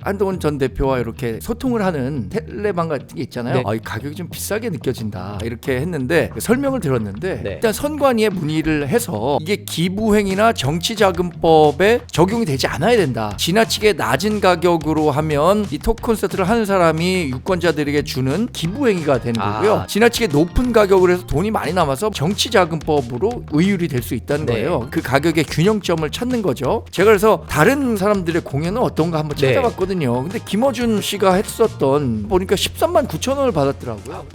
한동훈 전 대표와 이렇게 소통을 하는 텔레방 같은 게 있잖아요. 네. 이 가격이 좀 비싸게 느껴진다 이렇게 했는데 설명을 들었는데 네. 일단 선관위에 문의를 해서 이게 기부행위나 정치자금법에 적용이 되지 않아야 된다. 지나치게 낮은 가격으로 하면 이 토크 콘서트를 하는 사람이 유권자들에게 주는 기부행위가 되는 거고요. 지나치게 높은 가격으로 해서 돈이 많이 남아서 정치자금법으로 의율이 될 수 있다는 거예요. 그 가격의 균형점을 찾는 거죠. 제가 그래서 다른 사람들의 공연은 어떤가 한번 찾아봤거든요. 근데 김어준 씨가 했었던 보니까 13만 9천 원을 받았더라고요.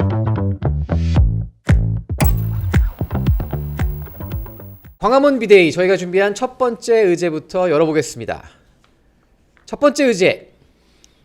광화문 비데이 저희가 준비한 첫 번째 의제부터 열어보겠습니다. 첫 번째 의제.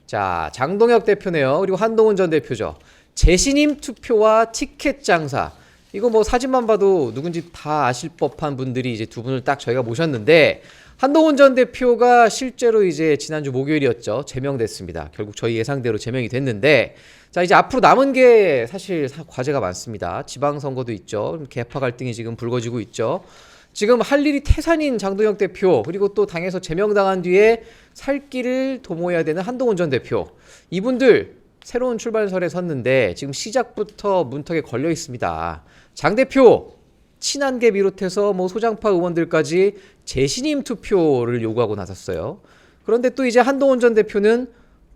자, 장동혁 대표네요. 그리고 한동훈 전 대표죠. 재신임 투표와 티켓 장사. 이거 뭐 사진만 봐도 누군지 다 아실 법한 분들이 이제 두 분을 딱 저희가 모셨는데 한동훈 전 대표가 실제로 이제 지난주 목요일이었죠. 제명됐습니다. 결국 저희 예상대로 제명이 됐는데 자, 이제 앞으로 남은 게 사실 과제가 많습니다. 지방선거도 있죠. 계파 갈등이 지금 불거지고 있죠. 지금 할 일이 태산인 장동혁 대표 그리고 또 당에서 제명당한 뒤에 살 길을 도모해야 되는 한동훈 전 대표 이분들 새로운 출발선에 섰는데 지금 시작부터 문턱에 걸려 있습니다. 장 대표 친한계 비롯해서 뭐 소장파 의원들까지 재신임 투표를 요구하고 나섰어요. 그런데 또 이제 한동훈 전 대표는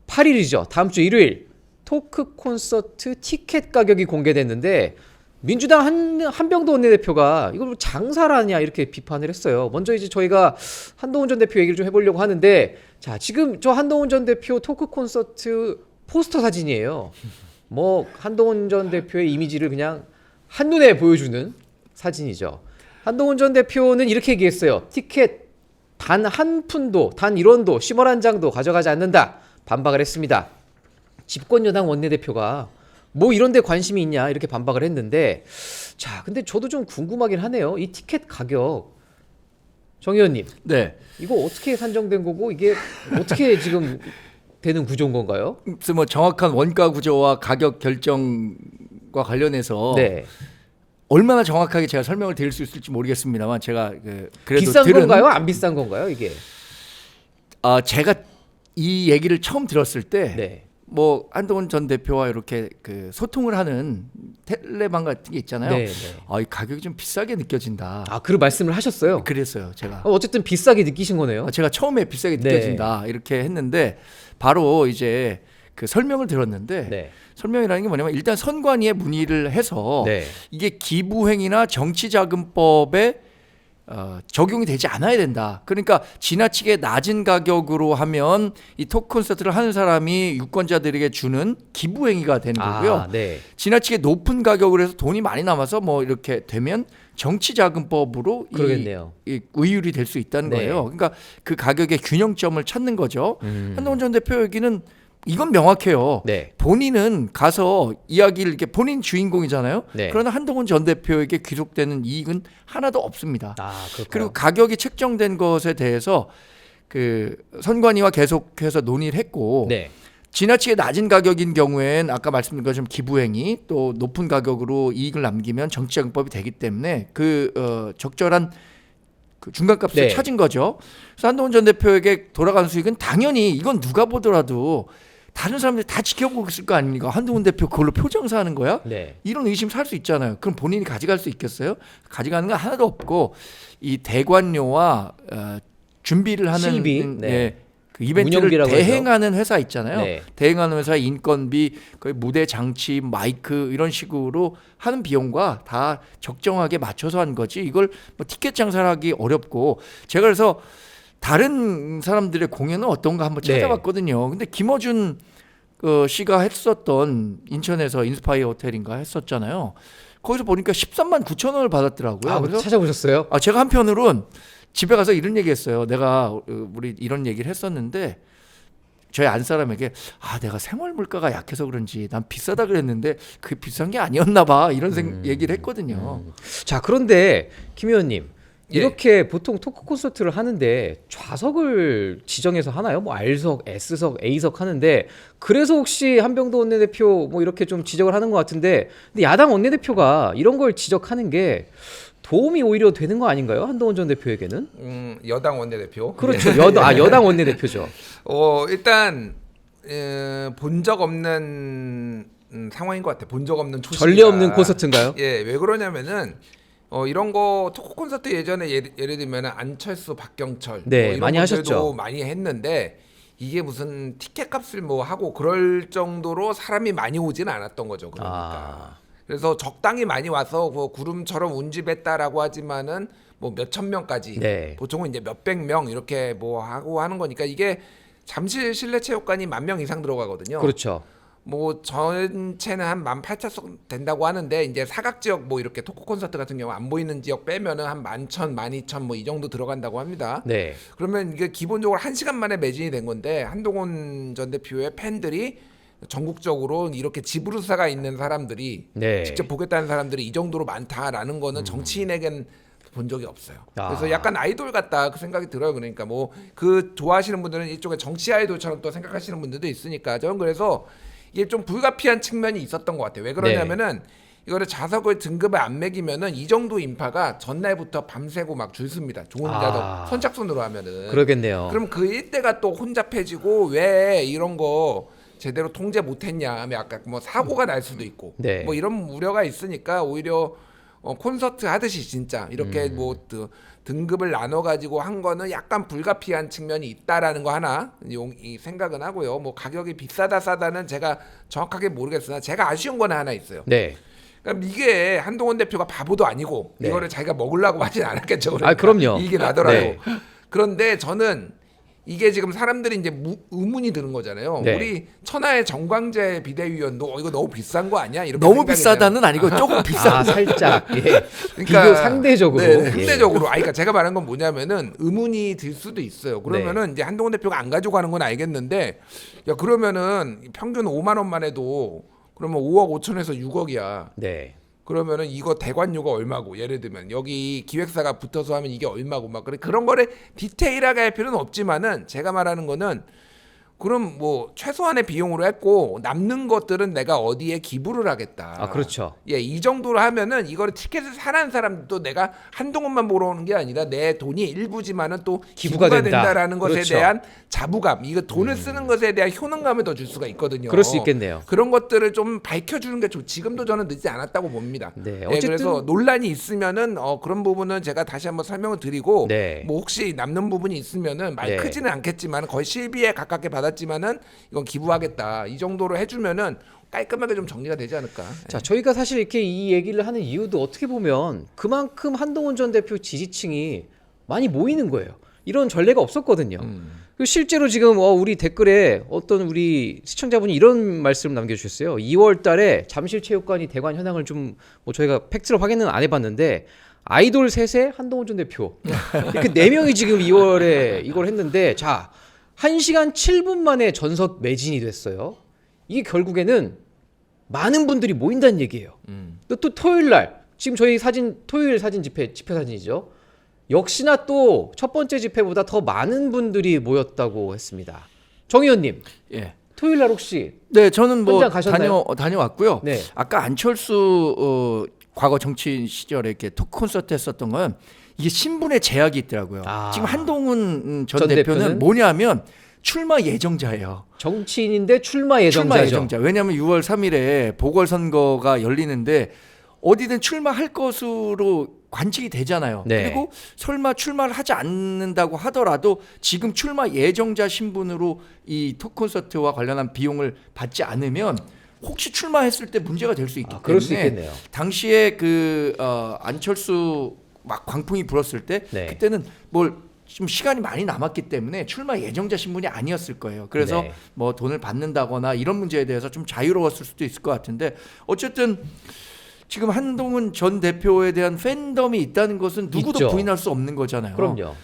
8일이죠. 다음 주 일요일 토크 콘서트 티켓 가격이 공개됐는데 민주당 한병도 원내대표가 이걸 장사라냐 이렇게 비판을 했어요. 먼저 이제 저희가 한동훈 전 대표 얘기를 좀 해보려고 하는데 자, 지금 저 한동훈 전 대표 토크 콘서트 포스터 사진이에요. 뭐 한동훈 전 대표의 이미지를 그냥 한눈에 보여주는 사진이죠. 한동훈 전 대표는 이렇게 얘기했어요. 티켓 단 한 푼도 단 1원도 10원 한 장도 가져가지 않는다. 반박을 했습니다. 집권여당 원내대표가 뭐 이런 데 관심이 있냐 이렇게 반박을 했는데 자, 근데 저도 좀 궁금하긴 하네요. 이 티켓 가격 정 의원님. 네. 이거 어떻게 산정된 거고 이게 어떻게 지금 되는 구조인 건가요? 그래서 뭐 정확한 원가 구조와 가격 결정과 관련해서 얼마나 정확하게 제가 설명을 드릴 수 있을지 모르겠습니다만 제가 그래도 비싼 건가요? 안 비싼 건가요? 이게? 제가 이 얘기를 처음 들었을 때 뭐 한동훈 전 대표와 이렇게 소통을 하는 텔레방 같은 게 있잖아요. 이 가격이 좀 비싸게 느껴진다. 그 말씀을 하셨어요? 그랬어요, 제가. 어쨌든 비싸게 느끼신 거네요. 제가 처음에 비싸게 느껴진다 이렇게 했는데 바로 이제 그 설명을 들었는데 설명이라는 게 뭐냐면 일단 선관위에 문의를 해서 이게 기부행위나 정치자금법에 적용이 되지 않아야 된다. 그러니까 지나치게 낮은 가격으로 하면 이 토크 콘서트를 하는 사람이 유권자들에게 주는 기부행위가 되는 거고요. 지나치게 높은 가격으로 해서 돈이 많이 남아서 뭐 이렇게 되면 정치자금법으로 이 의율이 될 수 있다는 거예요. 그러니까 그 가격의 균형점을 찾는 거죠. 한동훈 전 대표 얘기는 이건 명확해요. 본인은 가서 이야기를 이렇게 본인 주인공이잖아요. 그러나 한동훈 전 대표에게 귀속되는 이익은 하나도 없습니다. 그리고 가격이 책정된 것에 대해서 그 선관위와 계속해서 논의를 했고 지나치게 낮은 가격인 경우엔 아까 말씀드린 것처럼 기부행위 또 높은 가격으로 이익을 남기면 정치자금법이 되기 때문에 적절한 그 중간값을 찾은 거죠. 그래서 한동훈 전 대표에게 돌아가는 수익은 당연히 이건 누가 보더라도 다른 사람들이 다 지켜보고 있을 거 아닙니까? 한동훈 대표 그걸로 표정사하는 거야? 이런 의심 살 수 있잖아요. 그럼 본인이 가져갈 수 있겠어요? 가져가는 건 하나도 없고 이 대관료와 준비를 하는 실비, 그 이벤트를 대행하는 회사 있잖아요. 대행하는 회사의 인건비, 거의 무대 장치, 마이크 이런 식으로 하는 비용과 다 적정하게 맞춰서 한 거지. 이걸 뭐 티켓 장사를 하기 어렵고 제가 그래서 다른 사람들의 공연은 어떤가 한번 찾아봤거든요. 근데 김어준 씨가 했었던 인천에서 인스파이어 호텔인가 했었잖아요. 거기서 보니까 13만 9천 원을 받았더라고요. 그래서 찾아보셨어요? 제가 한편으로는 집에 가서 이런 얘기했어요. 우리 이런 얘기를 했었는데 저희 안 사람에게 내가 생활 물가가 약해서 그런지 난 비싸다 그랬는데 그게 비싼 게 아니었나 봐 이런 얘기를 했거든요. 자, 그런데 김 의원님 이렇게 보통 토크 콘서트를 하는데 좌석을 지정해서 하나요? 뭐 R석, S석, A석 하는데 그래서 혹시 한병도 원내대표 뭐 이렇게 좀 지적을 하는 것 같은데 근데 야당 원내대표가 이런 걸 지적하는 게 도움이 오히려 되는 거 아닌가요? 한동훈 전 대표에게는? 여당 원내대표. 그렇죠. 여당 원내대표죠. 일단 본 적 없는 상황인 것 같아요. 본 적 없는 초심. 전례 없는 콘서트인가요? 예, 왜 그러냐면은 이런 거 토크 콘서트 예전에 예를 들면 안철수, 박경철 네, 뭐 이런 많이 분들도 하셨죠. 많이 했는데 이게 무슨 티켓 값을 뭐 하고 그럴 정도로 사람이 많이 오지는 않았던 거죠. 그러니까. 그래서 적당히 많이 와서 뭐 구름처럼 운집했다라고 하지만은 뭐 몇천 명까지 네. 보통은 이제 몇백 명 이렇게 뭐 하고 하는 거니까 이게 잠실 실내체육관이 10,000명 이상 들어가거든요. 그렇죠. 뭐 전체는 한 18,000석 된다고 하는데 이제 사각 지역 뭐 이렇게 토크 콘서트 같은 경우 안 보이는 지역 빼면은 한 11,000, 12,000 뭐 이 정도 들어간다고 합니다. 네. 그러면 이게 기본적으로 1시간 만에 매진이 된 건데 한동훈 전 대표의 팬들이 전국적으로 이렇게 지브루사가 있는 사람들이 네. 직접 보겠다는 사람들이 이 정도로 많다라는 거는 정치인에겐 본 적이 없어요. 그래서 아. 약간 아이돌 같다 그 생각이 들어요. 그러니까 뭐 그 좋아하시는 분들은 이쪽에 정치 아이돌처럼 또 생각하시는 분들도 있으니까 저는 그래서 이게 좀 불가피한 측면이 있었던 것 같아요. 왜 그러냐면은 이거를 좌석을 등급을 안 매기면은 이 정도 인파가 전날부터 밤새고 막 줄 섭니다. 좋은 좌석 선착순으로 하면은. 그러겠네요. 그럼 그 일대가 또 혼잡해지고 왜 이런 거 제대로 통제 못했냐 하면 약간 뭐 사고가 날 수도 있고 네. 뭐 이런 우려가 있으니까 오히려 콘서트 하듯이 진짜 이렇게 뭐 등급을 나눠 가지고 한 거는 약간 불가피한 측면이 있다라는 거 하나 이 생각은 하고요. 뭐 가격이 비싸다 싸다는 제가 정확하게 모르겠으나 제가 아쉬운 건 하나 있어요. 네. 그러니까 이게 한동훈 대표가 바보도 아니고 네. 이거를 자기가 먹으려고 하진 않았겠죠. 그러니까 그럼요. 이게 나더라도. 네. 그런데 저는 이게 지금 사람들이 이제 의문이 드는 거잖아요. 네. 우리 천하의 정광재 비대위원도 이거 너무 비싼 거 아니야? 이렇게 너무 생각이 비싸다는 아니고 조금 비싸. 살짝. 예. 그러니까 비교 상대적으로. 네, 예. 상대적으로. 그러니까 제가 말한 건 뭐냐면은 의문이 들 수도 있어요. 그러면은 이제 한동훈 대표가 안 가져가는 건 알겠는데, 야 그러면은 평균 5만 원만 해도 그러면 5억 5천에서 6억이야. 네. 그러면은 이거 대관료가 얼마고 예를 들면 여기 기획사가 붙어서 하면 이게 얼마고 막 그런 거를 디테일하게 할 필요는 없지만은 제가 말하는 거는 그럼 뭐 최소한의 비용으로 했고 남는 것들은 내가 어디에 기부를 하겠다. 그렇죠. 예, 이 정도로 하면은 이거를 티켓을 사는 사람도 내가 한동훈만 보러 오는 게 아니라 내 돈이 일부지만은 또 기부가 기부가 된다. 된다라는 것에 그렇죠. 대한 자부감, 이거 돈을 쓰는 것에 대한 효능감을 더 줄 수가 있거든요. 그럴 수 있겠네요. 그런 것들을 좀 밝혀주는 게 지금도 저는 늦지 않았다고 봅니다. 네, 예, 어쨌든 그래서 논란이 있으면은 그런 부분은 제가 다시 한번 설명을 드리고 네. 뭐 혹시 남는 부분이 있으면은 말 네. 크지는 않겠지만 거의 실비에 가깝게 받았지만은 이건 기부하겠다 이 정도로 해주면은 깔끔하게 좀 정리가 되지 않을까. 자, 저희가 사실 이렇게 이 얘기를 하는 이유도 어떻게 보면 그만큼 한동훈 전 대표 지지층이 많이 모이는 거예요. 이런 전례가 없었거든요. 그리고 실제로 지금 우리 댓글에 어떤 우리 시청자분이 이런 말씀을 남겨주셨어요. 2월 달에 잠실체육관이 대관 현황을 좀 뭐 저희가 팩트로 확인은 안 해봤는데 아이돌 셋에 한동훈 전 대표 이렇게 4명이 지금 2월에 이걸 했는데 자 1시간 7분 만에 전석 매진이 됐어요. 이게 결국에는 많은 분들이 모인다는 얘기예요. 또 토요일 날 지금 저희 토요일 사진 집회 사진이죠. 역시나 또 첫 번째 집회보다 더 많은 분들이 모였다고 했습니다. 정 의원님, 예. 토요일 날 혹시 네, 저는 뭐 현장 가셨나요? 다녀왔고요. 네. 아까 안철수 과거 정치인 시절에 이렇게 토크 콘서트 했었던 건 이게 신분의 제약이 있더라고요. 지금 한동훈 전 대표는 뭐냐면 출마 예정자예요. 정치인인데 출마 예정자죠. 왜냐하면 6월 3일에 보궐선거가 열리는데 어디든 출마할 것으로 관측이 되잖아요. 네. 그리고 설마 출마를 하지 않는다고 하더라도 지금 출마 예정자 신분으로 이 토크 콘서트와 관련한 비용을 받지 않으면 혹시 출마했을 때 문제가 될 수 있기 때문에 그럴 수 있겠네요. 당시에 안철수 막 광풍이 불었을 때 네. 그때는 좀 시간이 많이 남았기 때문에 출마 예정자 신분이 아니었을 거예요. 그래서 네. 뭐 돈을 받는다거나 이런 문제에 대해서 좀 자유로웠을 수도 있을 것 같은데 어쨌든 지금 한동훈 전 대표에 대한 팬덤이 있다는 것은 누구도 있죠. 부인할 수 없는 거잖아요. 그럼요.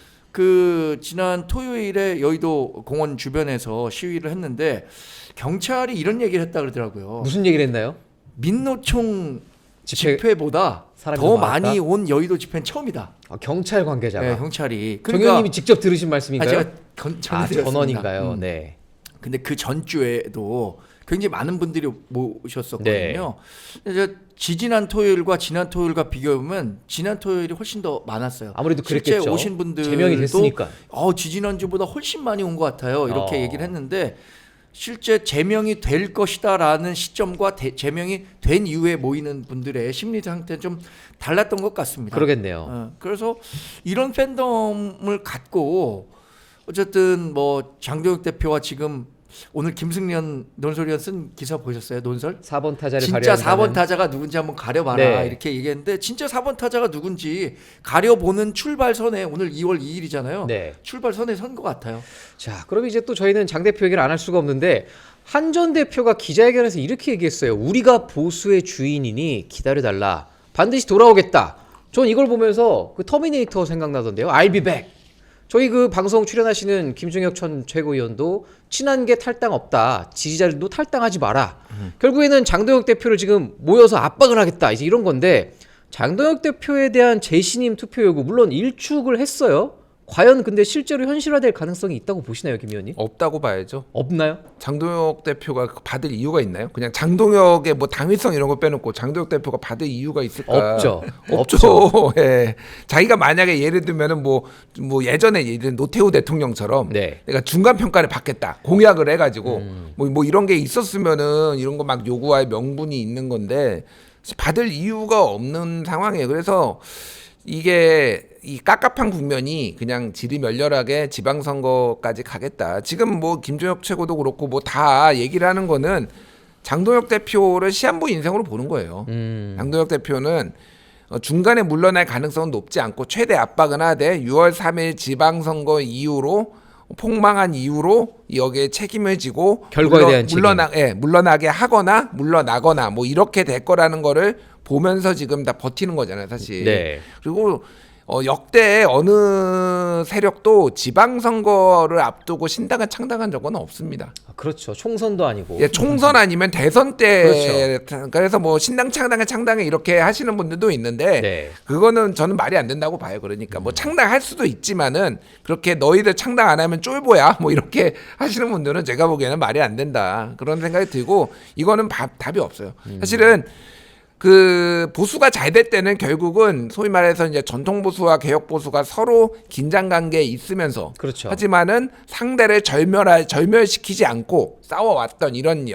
지난 토요일에 여의도 공원 주변에서 시위를 했는데 경찰이 이런 얘기를 했다 그러더라고요. 무슨 얘기를 했나요? 민노총 집회보다 사람이 더 많았다? 많이 온 여의도 집회는 처음이다. 경찰 관계자가. 네, 경찰이. 정 의원님이 직접 들으신 말씀인가요? 제가 전해드렸습니다. 전원인가요? 네. 근데 그 전주에도 굉장히 많은 분들이 모셨었거든요. 네. 지난 토요일과 비교해보면 지난 토요일이 훨씬 더 많았어요. 아무래도 실제 그랬겠죠. 오신 분들도 제명이 됐으니까. 지지난주보다 훨씬 많이 온 것 같아요. 이렇게 얘기를 했는데 실제 제명이 될 것이다라는 시점과 제명이 된 이후에 모이는 분들의 심리 상태는 좀 달랐던 것 같습니다. 그러겠네요. 그래서 이런 팬덤을 갖고 어쨌든 뭐 장동혁 대표와 지금 오늘 김승련 논설위원 쓴 기사 보셨어요? 논설? 4번 타자를 진짜 4번 가려한다는. 타자가 누군지 한번 가려봐라 네. 이렇게 얘기했는데 진짜 4번 타자가 누군지 가려보는 출발선에 오늘 2월 2일이잖아요. 네. 출발선에 선 것 같아요. 자, 그럼 이제 또 저희는 장 대표 얘기를 안 할 수가 없는데 한 전 대표가 기자회견에서 이렇게 얘기했어요. 우리가 보수의 주인이니 기다려달라. 반드시 돌아오겠다. 전 이걸 보면서 그 터미네이터 생각나던데요. I'll be back. 저희 그 방송 출연하시는 김종혁 전 최고위원도 친한 게 탈당 없다. 지지자들도 탈당하지 마라. 결국에는 장동혁 대표를 지금 모여서 압박을 하겠다. 이제 이런 건데 장동혁 대표에 대한 재신임 투표 요구 물론 일축을 했어요. 과연 근데 실제로 현실화될 가능성이 있다고 보시나요, 김 의원님? 없다고 봐야죠. 없나요? 장동혁 대표가 받을 이유가 있나요? 그냥 장동혁의 뭐 당위성 이런 거 빼놓고 장동혁 대표가 받을 이유가 있을까? 없죠. 없죠. 예. 자기가 만약에 예를 들면은 뭐 예전에 예를 들면 노태우 대통령처럼 네. 내가 중간 평가를 받겠다 공약을 해가지고 뭐 이런 게 있었으면은 이런 거 막 요구할 명분이 있는 건데 받을 이유가 없는 상황이에요. 그래서 이게 이 깝깝한 국면이 그냥 질이 멸렬하게 지방선거까지 가겠다. 지금 뭐 김종혁 최고도 그렇고 뭐 다 얘기를 하는 거는 장동혁 대표를 시한부 인생으로 보는 거예요. 장동혁 대표는 중간에 물러날 가능성은 높지 않고 최대 압박은 하되 6월 3일 지방선거 이후로 폭망한 이후로 여기에 책임을 지고 결과에 대한 책임. 물러나게 하거나 물러나거나 뭐 이렇게 될 거라는 거를 보면서 지금 다 버티는 거잖아요, 사실. 네. 그리고 역대 어느 세력도 지방선거를 앞두고 신당을 창당한 적은 없습니다. 아, 그렇죠. 총선도 아니고. 예, 총선 아니면 대선 때 그렇죠. 그래서 뭐 신당 창당에 이렇게 하시는 분들도 있는데 네. 그거는 저는 말이 안 된다고 봐요. 그러니까 뭐 창당할 수도 있지만은 그렇게 너희들 창당 안 하면 쫄보야 뭐 이렇게 하시는 분들은 제가 보기에는 말이 안 된다 그런 생각이 들고 이거는 답이 없어요. 사실은 그 보수가 잘 될 때는 결국은 소위 말해서 이제 전통 보수와 개혁 보수가 서로 긴장 관계에 있으면서 그렇죠. 하지만은 상대를 절멸시키지 않고 싸워왔던 이런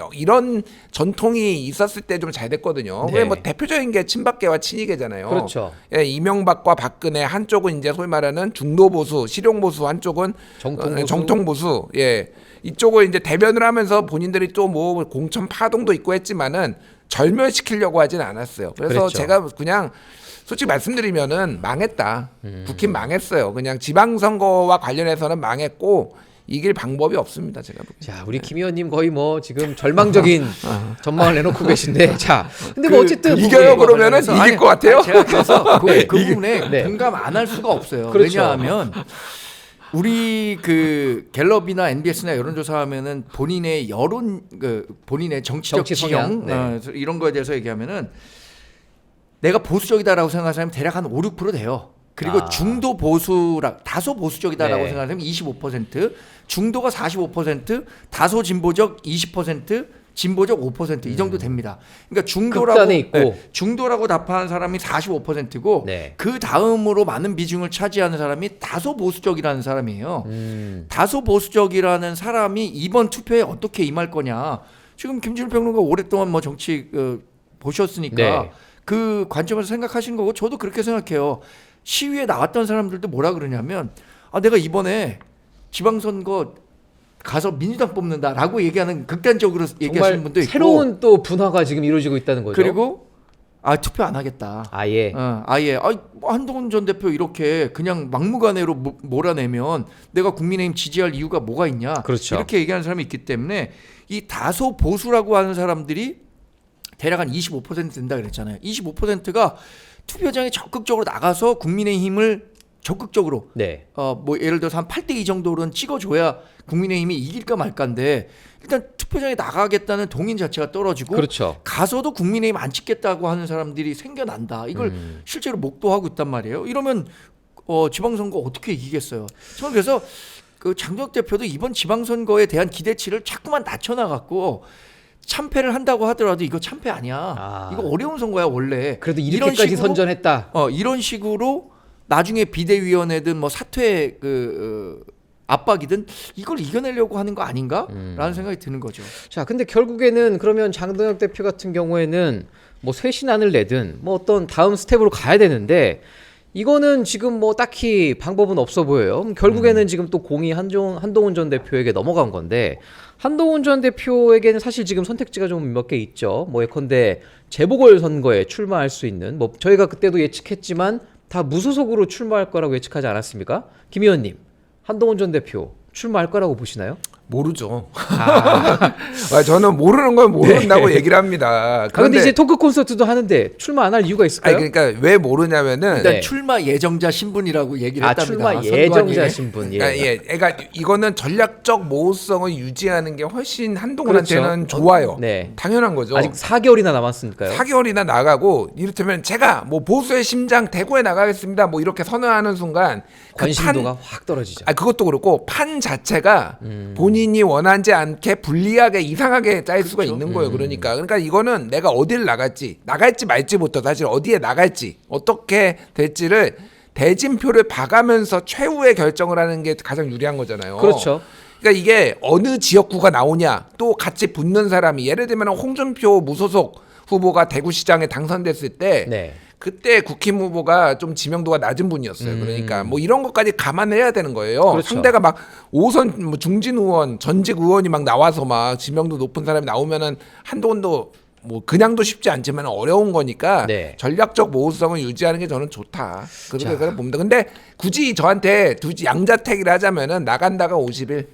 전통이 있었을 때 좀 잘 됐거든요. 네. 왜 뭐 대표적인 게 친박계와 친이계잖아요. 그렇죠. 예, 이명박과 박근혜 한쪽은 이제 소위 말하는 중도 보수, 실용 보수, 한쪽은 정통 보수. 예. 이쪽을 이제 대변을 하면서 본인들이 또 뭐 공천 파동도 있고 했지만은 절멸시키려고 하진 않았어요. 그래서 그랬죠. 제가 그냥 솔직히 말씀드리면은 망했다. 국힘 망했어요. 그냥 지방선거와 관련해서는 망했고 이길 방법이 없습니다. 제가 보기엔. 자, 우리 김 의원님 거의 뭐 지금 절망적인 전망을 내놓고 계신데, 자, 근데 뭐 어쨌든 이겨요 뭐 그러면은 이길 것 같아요. 제가 그래서 그 네. 부분에 네. 공감 안 할 수가 없어요. 그렇죠. 왜냐하면 우리 그 갤럽이나 NBS나 여론조사하면은 본인의 본인의 정치적 정치 성향, 지형 이런 거에 대해서 얘기하면은 내가 보수적이다라고 생각하는 사람이 대략 한 5-6% 돼요. 그리고 중도 다소 보수적이다라고 네. 생각하는 사람이 25%, 중도가 45%, 다소 진보적 20%, 진보적 5% 이 정도 됩니다. 그러니까 극단에 있고. 중도라고 답하는 사람이 45%고 네. 그 다음으로 많은 비중을 차지하는 사람이 다소 보수적이라는 사람이에요. 다소 보수적이라는 사람이 이번 투표에 어떻게 임할 거냐. 지금 김준일 평론가 오랫동안 뭐 정치 보셨으니까 네. 그 관점에서 생각하신 거고 저도 그렇게 생각해요. 시위에 나왔던 사람들도 뭐라 그러냐면 내가 이번에 지방선거 가서 민주당 뽑는다라고 얘기하는 극단적으로 얘기하시는 분도 있고 새로운 또 분화가 지금 이루어지고 있다는 거죠. 그리고 투표 안 하겠다. 아예. 아예 한동훈 전 대표 이렇게 그냥 막무가내로 몰아내면 내가 국민의힘 지지할 이유가 뭐가 있냐. 그렇죠. 이렇게 얘기하는 사람이 있기 때문에 이 다소 보수라고 하는 사람들이 대략 한 25% 된다 그랬잖아요. 25%가 투표장에 적극적으로 나가서 국민의힘을 적극적으로 네. 뭐 예를 들어서 한 8대2 정도로는 찍어줘야 국민의힘이 이길까 말까인데 일단 투표장에 나가겠다는 동인 자체가 떨어지고 그렇죠. 가서도 국민의힘 안 찍겠다고 하는 사람들이 생겨난다. 이걸 실제로 목도하고 있단 말이에요. 이러면 지방선거 어떻게 이기겠어요. 저는 그래서 그 장동혁 대표도 이번 지방선거에 대한 기대치를 자꾸만 낮춰나갔고 참패를 한다고 하더라도 이거 참패 아니야. 이거 어려운 선거야 원래. 그래도 이렇게까지 선전했다. 이런 식으로 나중에 비대위원회든 뭐 사퇴 압박이든 이걸 이겨내려고 하는 거 아닌가라는 생각이 드는 거죠. 자, 근데 결국에는 그러면 장동혁 대표 같은 경우에는 뭐 쇄신안을 내든 뭐 어떤 다음 스텝으로 가야 되는데 이거는 지금 뭐 딱히 방법은 없어 보여요. 결국에는 지금 또 공이 한동훈 전 대표에게 넘어간 건데 한동훈 전 대표에게는 사실 지금 선택지가 좀 몇 개 있죠. 뭐 예컨대 재보궐 선거에 출마할 수 있는 뭐 저희가 그때도 예측했지만 다 무소속으로 출마할 거라고 예측하지 않았습니까? 김 의원님, 한동훈 전 대표 출마할 거라고 보시나요? 모르죠. 저는 모르는 건 모른다고 네. 얘기를 합니다. 그런데 이제 토크 콘서트도 하는데 출마 안 할 이유가 있을까요? 아니, 그러니까 왜 모르냐면은 일단 네. 출마 예정자 신분이라고 얘기를 했답니다. 출마 선관위에. 예정자 신분. 예. 그러니까 이거는 전략적 모호성을 유지하는 게 훨씬 한동훈한테는 그렇죠. 좋아요. 네. 당연한 거죠. 아직 4개월이나 남았으니까요. 4개월이나 나가고 이를테면 제가 뭐 보수의 심장 대구에 나가겠습니다. 뭐 이렇게 선언하는 순간 그 관심도가 확 떨어지죠. 그것도 그렇고 판 자체가 본인이 원하지 않게 불리하게 이상하게 짤 수가 있는 거예요. 그러니까 이거는 내가 어디를 나갈지 말지부터 사실 어디에 나갈지 어떻게 될지를 대진표를 봐가면서 최후의 결정을 하는 게 가장 유리한 거잖아요. 그렇죠. 그러니까 이게 어느 지역구가 나오냐 또 같이 붙는 사람이 예를 들면 홍준표 무소속 후보가 대구시장에 당선됐을 때 네. 그때 국힘 후보가 좀 지명도가 낮은 분이었어요. 그러니까 뭐 이런 것까지 감안해야 되는 거예요. 그렇죠. 상대가 막 5선 뭐 중진 의원, 전직 의원이 막 나와서 막 지명도 높은 사람이 나오면은 한동훈도 뭐 그냥도 쉽지 않지만 어려운 거니까 네. 전략적 모호성을 유지하는 게 저는 좋다. 그렇게 봅니다. 근데 굳이 저한테 양자택일을 하자면은 나간다가 50일.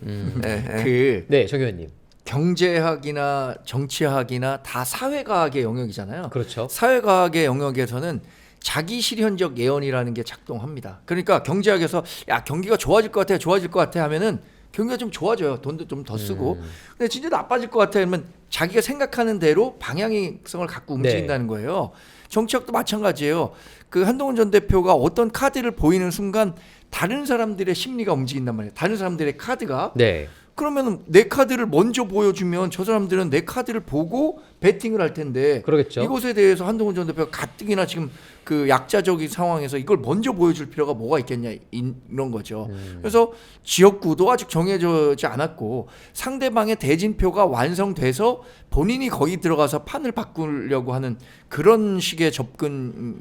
네, 정 의원님. 경제학이나 정치학이나 다 사회과학의 영역이잖아요. 그렇죠. 사회과학의 영역에서는 자기 실현적 예언이라는 게 작동합니다. 그러니까 경제학에서 야 경기가 좋아질 것 같아 하면은 경기가 좀 좋아져요. 돈도 좀 더 쓰고. 근데 진짜 나빠질 것 같아 하면 자기가 생각하는 대로 방향성을 갖고 움직인다는 거예요. 정치학도 마찬가지예요. 그 한동훈 전 대표가 어떤 카드를 보이는 순간 다른 사람들의 심리가 움직인단 말이에요. 다른 사람들의 카드가. 네. 그러면 내 카드를 먼저 보여주면 저 사람들은 내 카드를 보고 배팅을 할 텐데 그러겠죠. 이것에 대해서 한동훈 전 대표가 가뜩이나 지금 그 약자적인 상황에서 이걸 먼저 보여줄 필요가 뭐가 있겠냐 이런 거죠. 그래서 지역구도 아직 정해지지 않았고 상대방의 대진표가 완성돼서 본인이 거기 들어가서 판을 바꾸려고 하는 그런 식의 접근이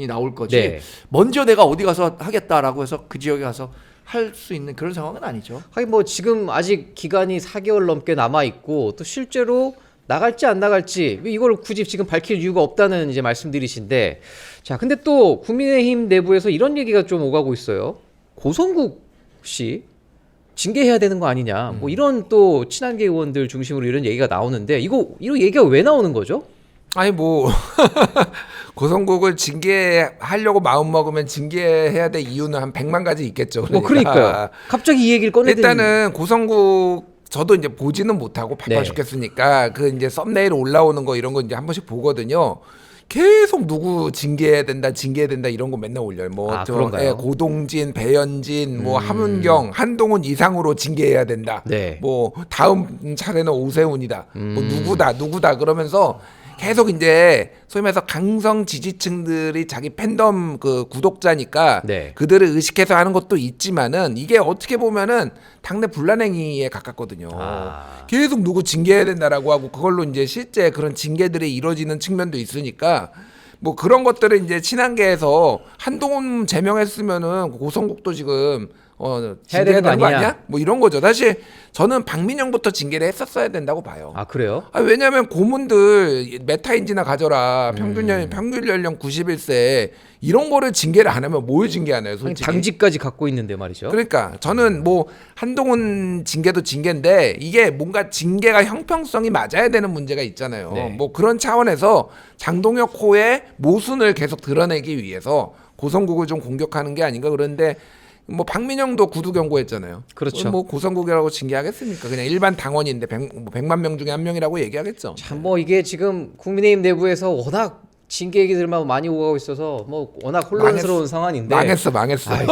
나올 거지. 네. 먼저 내가 어디 가서 하겠다라고 해서 그 지역에 가서 할 수 있는 그런 상황은 아니죠. 하긴 뭐 지금 아직 기간이 4개월 넘게 남아 있고 또 실제로 나갈지 안 나갈지 이걸 굳이 지금 밝힐 이유가 없다는 이제 말씀들이신데 자 근데 또 국민의힘 내부에서 이런 얘기가 좀 오가고 있어요. 고성국 씨 징계해야 되는 거 아니냐 뭐 이런 또 친한계 의원들 중심으로 이런 얘기가 나오는데 이런 얘기가 왜 나오는 거죠? 아니 뭐 고성국을 징계하려고 마음 먹으면 징계해야 될 이유는 한 100만 가지 있겠죠. 뭐 그러니까요. 갑자기 이 얘기를 꺼내더니 일단은 고성국 저도 이제 보지는 못하고 바빠 네. 죽겠으니까 그 이제 썸네일 올라오는 거 이런 거 이제 한 번씩 보거든요. 계속 누구 징계해야 된다 이런 거 맨날 올려요. 뭐 그런가요? 고동진, 배현진, 뭐 함은경, 한동훈 이상으로 징계해야 된다. 네. 뭐 다음 차례는 오세훈이다. 뭐 누구다 그러면서 계속 이제 소위 말해서 강성 지지층들이 자기 팬덤 그 구독자니까 네. 그들을 의식해서 하는 것도 있지만은 이게 어떻게 보면은 당내 분란행위에 가깝거든요. 계속 누구 징계해야 된다라고 하고 그걸로 이제 실제 그런 징계들이 이루어지는 측면도 있으니까 뭐 그런 것들을 이제 친한계에서 한동훈 제명했으면은 고성국도 지금 해야 되는 거 아니냐? 뭐 이런 거죠. 사실 저는 박민영부터 징계를 했었어야 된다고 봐요. 아 그래요? 왜냐하면 고문들 메타인지나 가져라 평균 연령 91세 이런 거를 징계를 안 하면 뭘 징계하나요, 솔직히? 당직까지 갖고 있는데 말이죠. 그러니까 저는 뭐 한동훈 징계도 징계인데 이게 뭔가 징계가 형평성이 맞아야 되는 문제가 있잖아요. 네. 뭐 그런 차원에서 장동혁 호의 모순을 계속 드러내기 위해서 고성국을 좀 공격하는 게 아닌가 그런데 뭐 박민영도 구두 경고했잖아요. 그렇죠. 뭐 고성국이라고 징계하겠습니까? 그냥 일반 당원인데 100만 명 중에 한 명이라고 얘기하겠죠. 참 뭐 이게 지금 국민의힘 내부에서 워낙 징계 얘기들만 많이 오가고 있어서 뭐 워낙 혼란스러운 상황인데 망했어.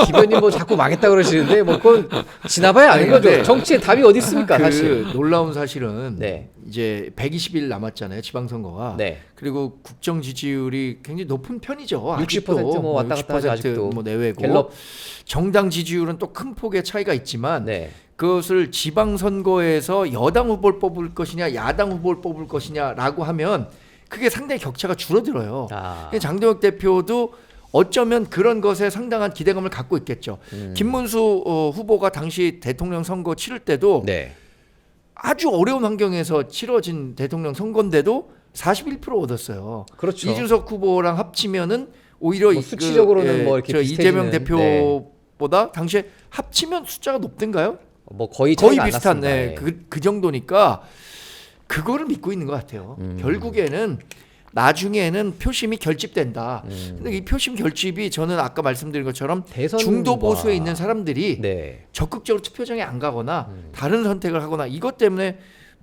기변님 뭐 자꾸 망했다 그러시는데 뭐 그건 지나봐야 아는 거죠. 근데 정치에 답이 어디 있습니까, 그 사실. 놀라운 사실은 네. 이제 120일 남았잖아요, 지방선거가. 네. 그리고 국정 지지율이 굉장히 높은 편이죠. 60% 뭐 왔다 갔다 하죠, 아직도. 뭐 내외고. 갤럽. 정당 지지율은 또 큰 폭의 차이가 있지만 네. 그것을 지방선거에서 여당 후보를 뽑을 것이냐 야당 후보를 뽑을 것이냐라고 하면 그게 상당히 격차가 줄어들어요. 장동혁 대표도 어쩌면 그런 것에 상당한 기대감을 갖고 있겠죠. 김문수 후보가 당시 대통령 선거 치를 때도 네. 아주 어려운 환경에서 치러진 대통령 선거인데도 41% 얻었어요. 그렇죠. 이준석 후보랑 합치면은 오히려 뭐 수치적으로는 뭐 이렇게 이재명 비슷해지는, 대표보다 당시에 합치면 숫자가 높던가요? 뭐 거의 비슷한 네. 그 정도니까 그거를 믿고 있는 것 같아요. 결국에는 나중에는 표심이 결집된다. 근데 이 표심 결집이 저는 아까 말씀드린 것처럼 대선과- 중도 보수에 있는 사람들이 네. 적극적으로 투표장에 안 가거나 다른 선택을 하거나 이것 때문에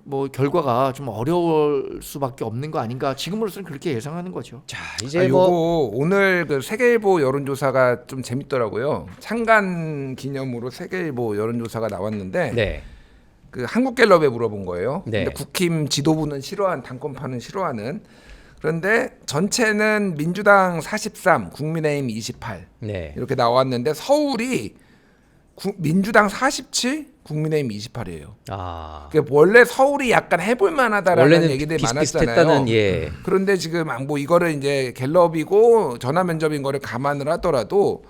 뭐 결과가 좀 어려울 수밖에 없는 거 아닌가. 지금으로서는 그렇게 예상하는 거죠. 자, 이제 요거 뭐 오늘 그 세계일보 여론조사가 좀 재밌더라고요. 창간 기념으로 세계일보 여론조사가 나왔는데 네. 그 한국갤럽에 물어본 거예요. 네. 근데 국힘 지도부는 싫어한 당권파는 싫어하는. 그런데 전체는 민주당 43, 국민의힘 28 네. 이렇게 나왔는데 서울이 민주당 47, 국민의힘 28이에요. 그러니까 원래 서울이 약간 해볼 만하다라는 원래는 얘기들이 비슷비슷했다는 많았잖아요. 예. 그런데 지금 뭐 이거를 이제 갤럽이고 전화 면접인 거를 감안을 하더라도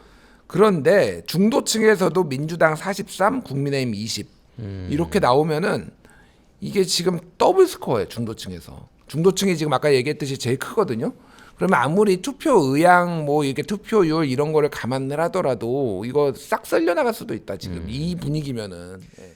그런데 중도층에서도 민주당 43, 국민의힘 20 이렇게 나오면은 이게 지금 더블 스코어예요. 중도층이 지금 아까 얘기했듯이 제일 크거든요. 그러면 아무리 투표 의향 뭐 이렇게 투표율 이런 거를 감안을 하더라도 이거 싹 쓸려 나갈 수도 있다 지금 이 분위기면은. 예.